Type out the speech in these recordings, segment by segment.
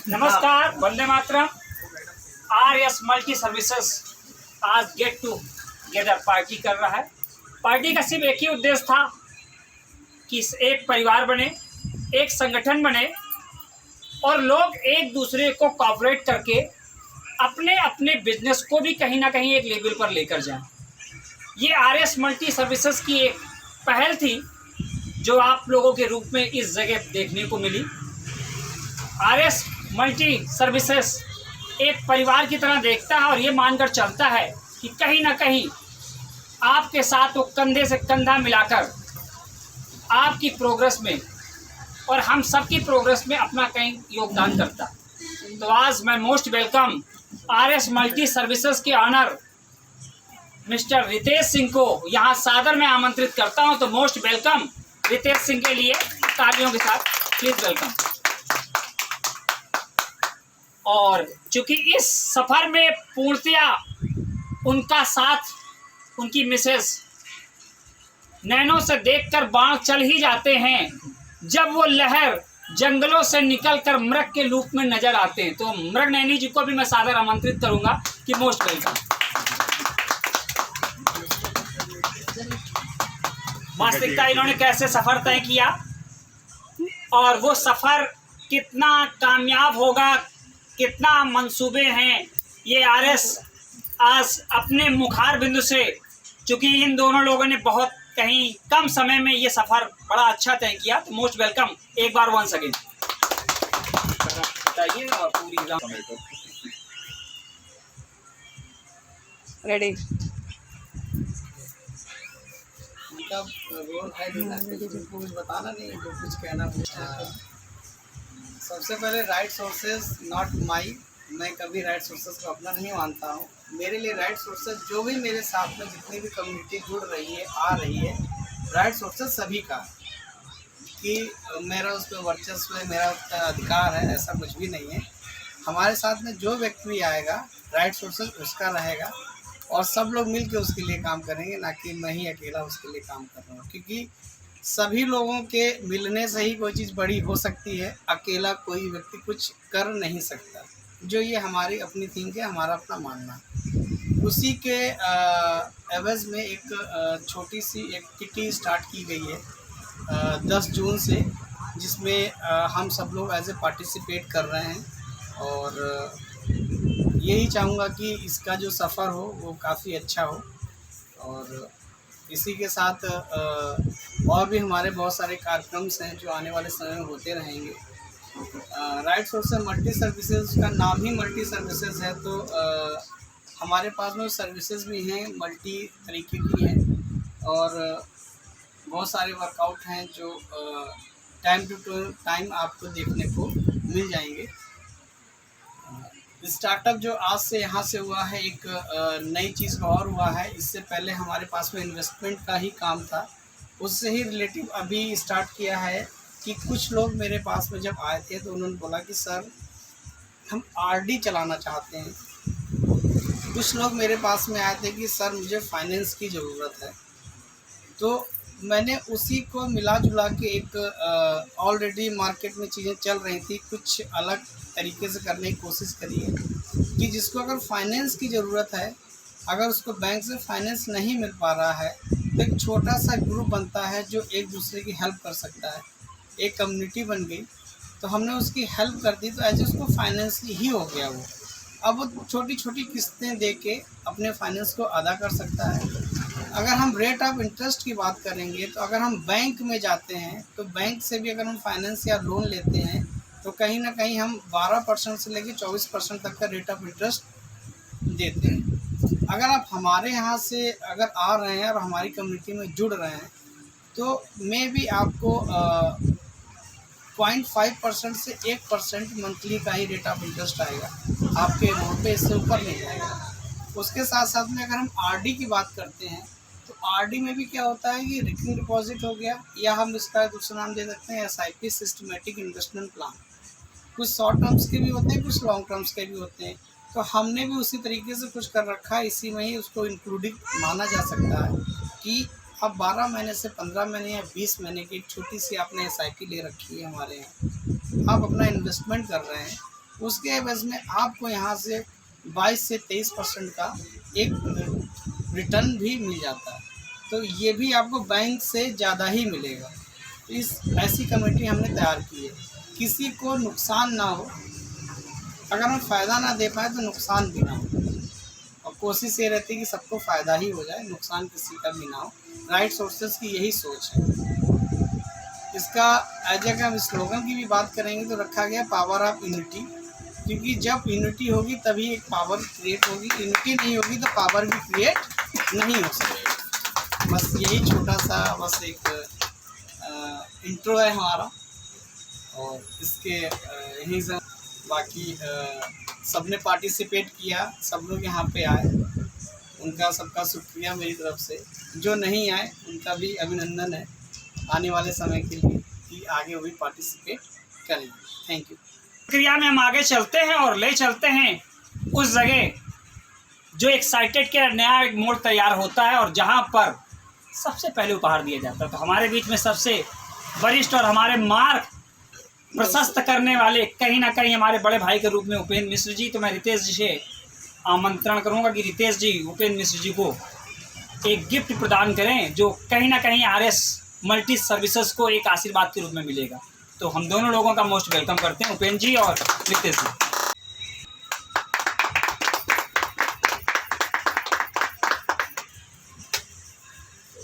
नमस्कार, Vande Mataram. RS. Multi services आज get together party कर रहा है। पार्टी का सिर्फ एक ही उद्देश्य था कि एक परिवार बने, एक संगठन बने और लोग एक दूसरे को कोऑपरेट करके अपने अपने बिजनेस को भी कहीं ना कहीं एक लेवल पर लेकर जाएं। ये आर.एस. मल्टी सर्विसेज की एक पहल थी जो आप लोगों के रूप में इस जगह देखने को मिली। आर.एस. मल्टी सर्विसेज एक परिवार की तरह देखता है और ये मानकर चलता है कि कहीं ना कहीं आपके साथ वो कंधे से कंधा मिलाकर आपकी प्रोग्रेस में और हम सबकी प्रोग्रेस में अपना कहीं योगदान करता है। तो आज मैं most welcome RS. Multi services के ऑनर मिस्टर रितेश सिंह को यहाँ सादर में आमंत्रित करता हूँ। तो मोस्ट वेलकम रितेश सिंह के लिए तालियों के साथ प्लीज वेलकम। और चूंकि इस सफर में पूर्णतया उनका साथ उनकी मिसेस नैनों से देखकर बाण चल ही जाते हैं जब वो लहर जंगलों से निकलकर मृग के रूप में नजर आते हैं। तो मृग नैनी जी को भी मैं सादर आमंत्रित करूंगा कि मोस्ट वेलकम। वास्तविकता इन्होंने कैसे सफर तय किया और वो सफर कितना कामयाब होगा, कितना मंसूबे हैं, ये आर.एस. आज अपने मुखार बिंदु से, चूंकि इन दोनों लोगों ने बहुत कहीं कम समय में ये सफर बड़ा अच्छा तय किया। तो मोस्ट वेलकम एक बार वंस अगेन बताइए। और पूरी रेडी कुछ बताना नहीं, जो कुछ कहना। सबसे पहले राइट सोर्सेज नॉट माई, मैं कभी राइट सोर्सेज को अपना नहीं मानता हूँ। मेरे लिए राइट सोर्सेज जो भी मेरे साथ में जितनी भी कम्युनिटी जुड़ रही है आ रही है, राइट सोर्सेज सभी का कि मेरा उस पर वर्चस्व है, मेरा उस पर अधिकार है, ऐसा कुछ भी नहीं है। हमारे साथ में जो व्यक्ति आएगा राइट सोर्सेज उसका रहेगा और सब लोग मिल के उसके लिए काम करेंगे, ना कि मैं ही अकेला उसके लिए काम कर रहा हूँ। क्योंकि सभी लोगों के मिलने से ही कोई चीज़ बड़ी हो सकती है, अकेला कोई व्यक्ति कुछ कर नहीं सकता। जो ये हमारी अपनी थिंक है, हमारा अपना मानना। उसी के एवज में एक छोटी सी एक किटी स्टार्ट की गई है 10 जून से, जिसमें हम सब लोग एज ए पार्टिसिपेट कर रहे हैं और यही चाहूँगा कि इसका जो सफ़र हो वो काफ़ी अच्छा हो। और इसी के साथ और भी हमारे बहुत सारे कार्यक्रम हैं जो आने वाले समय में होते रहेंगे। राइट सोर्सेज मल्टी सर्विसेज का नाम ही मल्टी सर्विसेज है, तो हमारे पास में सर्विसेज भी हैं, मल्टी तरीके की हैं और बहुत सारे वर्कआउट हैं जो टाइम टू टाइम आपको देखने को मिल जाएंगे। स्टार्टअप जो आज से यहाँ से हुआ है, एक नई चीज़ और हुआ है। इससे पहले हमारे पास में इन्वेस्टमेंट का ही काम था, उससे ही रिलेटिव अभी स्टार्ट किया है कि कुछ लोग मेरे पास में जब आए थे तो उन्होंने बोला कि सर हम आरडी चलाना चाहते हैं। कुछ लोग मेरे पास में आए थे कि सर मुझे फाइनेंस की ज़रूरत है। तो मैंने उसी को मिला जुला के एक ऑलरेडी मार्केट में चीज़ें चल रही थी, कुछ अलग तरीके से करने की कोशिश करी है कि जिसको अगर फाइनेंस की ज़रूरत है, अगर उसको बैंक से फाइनेंस नहीं मिल पा रहा है, तो एक छोटा सा ग्रुप बनता है जो एक दूसरे की हेल्प कर सकता है। एक कम्युनिटी बन गई तो हमने उसकी हेल्प कर दी, तो ऐसे उसको फाइनेंस ही हो गया वो। अब वो छोटी छोटी किस्तें दे के अपने फाइनेंस को अदा कर सकता है। अगर हम रेट ऑफ इंटरेस्ट की बात करेंगे तो अगर हम बैंक में जाते हैं तो बैंक से भी अगर हम फाइनेंस या लोन लेते हैं तो कहीं ना कहीं हम 12% से लेकर 24% तक का रेट ऑफ इंटरेस्ट देते हैं। अगर आप हमारे यहाँ से अगर आ रहे हैं और हमारी कम्युनिटी में जुड़ रहे हैं तो मे भी आपको 0.5% से 1% मंथली का ही रेट ऑफ इंटरेस्ट आएगा आपके अमाउंट पे, इससे ऊपर नहीं आएगा। उसके साथ साथ में अगर हम आरडी की बात करते हैं तो आरडी में भी क्या होता है कि रिकरिंग डिपॉजिट हो गया, या हम इसका दूसरा नाम दे सकते हैं एसआईपी, सिस्टमेटिक इन्वेस्टमेंट प्लान। कुछ शॉर्ट टर्म्स के भी होते हैं, कुछ लॉन्ग टर्म्स के भी होते हैं। तो हमने भी उसी तरीके से कुछ कर रखा है, इसी में ही उसको इंक्लूडिंग माना जा सकता है कि अब 12 महीने से 15 महीने या 20 महीने की एक छोटी सी आपने एसआईपी ले रखी है हमारे यहाँ, आप अपना इन्वेस्टमेंट कर रहे हैं उसके एवज में आपको यहाँ से 22 से 23% का एक रिटर्न भी मिल जाता है। तो ये भी आपको बैंक से ज़्यादा ही मिलेगा। इस ऐसी कमेटी हमने तैयार की है, किसी को नुकसान ना हो। अगर हम फ़ायदा ना दे पाए तो नुकसान भी ना हो, और कोशिश ये रहती है कि सबको फ़ायदा ही हो जाए, नुकसान किसी का भी ना हो। राइट सोर्सेज की यही सोच है। इसका एज अगर हम स्लोगन की भी बात करेंगे तो रखा गया पावर ऑफ यूनिटी, क्योंकि जब यूनिटी होगी तभी एक पावर क्रिएट होगी। यूनिटी नहीं होगी तो पावर भी क्रिएट नहीं हो सकेगा। बस यही छोटा सा बस एक इंट्रो है हमारा, और इसके यहीं से बाकी सबने पार्टिसिपेट किया, सब लोग यहाँ पे आए, उनका सबका शुक्रिया मेरी तरफ से। जो नहीं आए उनका भी अभिनंदन है आने वाले समय के लिए कि आगे वो भी पार्टिसिपेट करें। Thank you. प्रक्रिया में हम आगे चलते हैं और ले चलते हैं उस जगह जो एक्साइटेड के नया एक मोड़ तैयार होता है और जहाँ पर सबसे पहले उपहार दिया जाता है। तो हमारे बीच में सबसे वरिष्ठ और हमारे मार्ग प्रशस्त करने वाले कहीं ना कहीं हमारे बड़े भाई के रूप में उपेंद्र मिश्र जी। तो मैं रितेश जी से आमंत्रण करूंगा कि रितेश जी उपेंद्र मिश्र जी को एक गिफ्ट प्रदान करें जो कहीं ना कहीं आरएस मल्टी सर्विसेज को एक आशीर्वाद के रूप में मिलेगा। तो हम दोनों लोगों का मोस्ट वेलकम करते हैं, उपेंद्र जी और रितेश जी।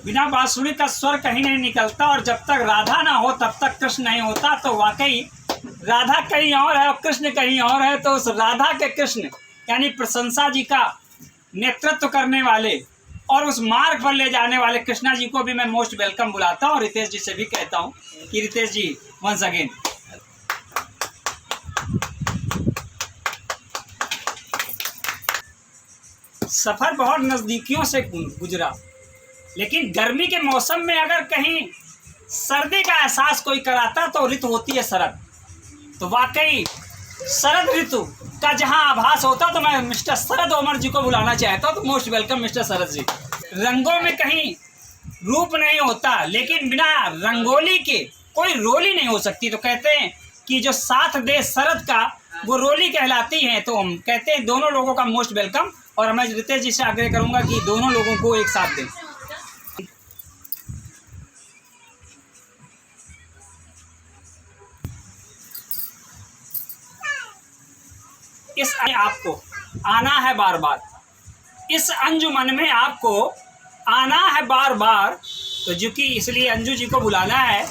बिना बांसुरी का स्वर कहीं नहीं निकलता, और जब तक राधा ना हो तब तक कृष्ण नहीं होता। तो वाकई राधा कहीं और है और कृष्ण कहीं और है। तो उस राधा के कृष्ण यानी प्रशंसा जी का नेतृत्व करने वाले और उस मार्ग पर ले जाने वाले कृष्णा जी को भी मैं मोस्ट वेलकम बुलाता हूँ। रितेश जी से भी कहता हूँ कि रितेश जी वंस अगेन। सफर बहुत नजदीकियों से गुजरा, लेकिन गर्मी के मौसम में अगर कहीं सर्दी का एहसास कोई कराता तो ऋतु होती है शरद। तो वाकई शरद ऋतु का जहां आभास होता तो मैं मिस्टर शरद ओमर जी को बुलाना चाहता हूं। तो मोस्ट वेलकम मिस्टर शरद जी। रंगों में कहीं रूप नहीं होता, लेकिन बिना रंगोली के कोई रोली नहीं हो सकती। तो कहते हैं कि जो साथ दे शरद का वो रोली कहलाती है। तो हम कहते हैं दोनों लोगों का मोस्ट वेलकम, और मैं रितेश जी से आग्रह करूंगा कि दोनों लोगों को एक साथ दें। इस आपको आना है बार बार, इस अंजुमन में आपको आना है बार बार। तो जो कि इसलिए अंजू जी को बुलाना है,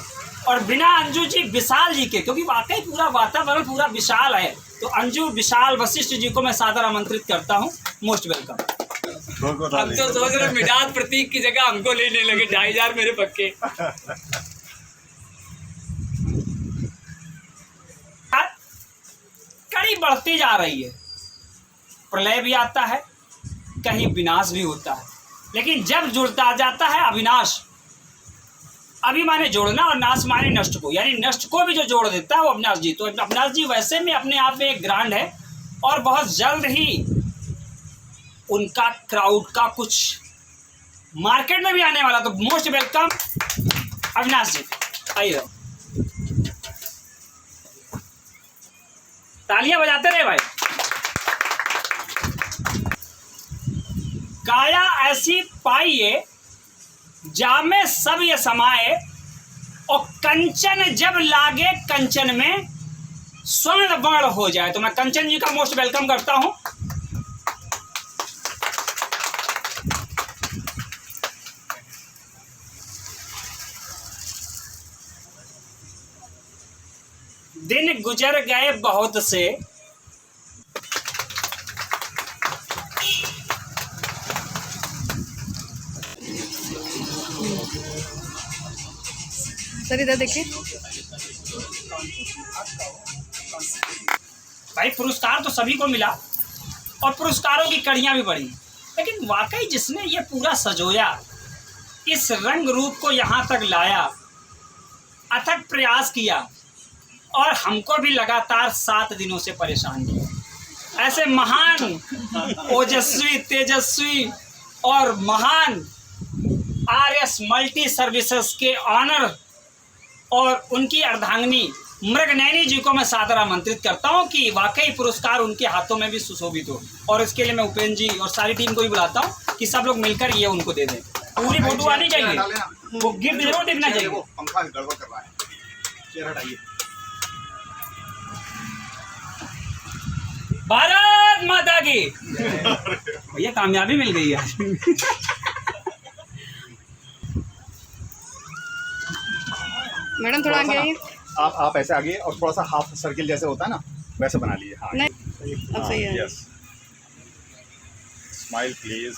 और बिना अंजू जी विशाल जी के, क्योंकि वाकई पूरा वातावरण पूरा विशाल है। तो अंजू विशाल वशिष्ठ जी को मैं सादर आमंत्रित करता हूँ। Most welcome. हम तो सोच रहे मिजाज प्रतीक की जगह हमको लेने लगे 2500 मेरे पक्के। कड़ी बढ़ती जा रही है, प्रलय भी आता है, कहीं विनाश भी होता है, लेकिन जब जुड़ता जाता है अविनाश, अभी माने जोड़ना और नाश माने नष्ट को, यानी नष्ट को भी जो जोड़ देता है वो अविनाश जी। तो अविनाश जी वैसे में अपने आप में एक ग्रांड है, और बहुत जल्द ही उनका क्राउड का कुछ मार्केट में भी आने वाला। तो मोस्ट वेलकम अविनाश जी, आइए। तालियां बजाते रहे भाई। काया ऐसी पाइए जामे सब ये समाये, और कंचन जब लागे कंचन में स्वर्ण वर्ण हो जाए। तो मैं कंचन जी का मोस्ट वेलकम करता हूं। दिन गुजर गए बहुत से, सर इधर देखिए भाई। पुरस्कार तो सभी को मिला और पुरस्कारों की कड़ियां भी बढ़ी, लेकिन वाकई जिसने ये पूरा सजोया, इस रंग रूप को यहाँ तक लाया, अथक प्रयास किया, और हमको भी लगातार 7 दिनों से परेशान किया। ऐसे महान ओजस्वी तेजस्वी और महान आरएस मल्टी सर्विसेज के ऑनर और उनकी अर्धांगिनी मृगनयनी जी को मैं सादर आमंत्रित करता हूं कि वाकई पुरस्कार उनके हाथों में भी सुशोभित हो, और इसके लिए मैं उपेंद्र जी और सारी टीम को भी बुलाता हूं कि सब लोग मिलकर ये उनको दे दें। पूरी फोटो आनी चाहिए, वो गिफ्ट जरूर दिखना चाहिए। पंखा गड़बड़ कर रहा है, चेहरा हटाइए। भारत माता की भैया, कामयाबी मिल गई आज। मैडम थोड़ा आगे आइए। आप ऐसे आगे और थोड़ा सा हाफ सर्किल जैसे होता है ना, वैसे बना लीजिए। हाँ नहीं, अब सही है। Yes, smile please.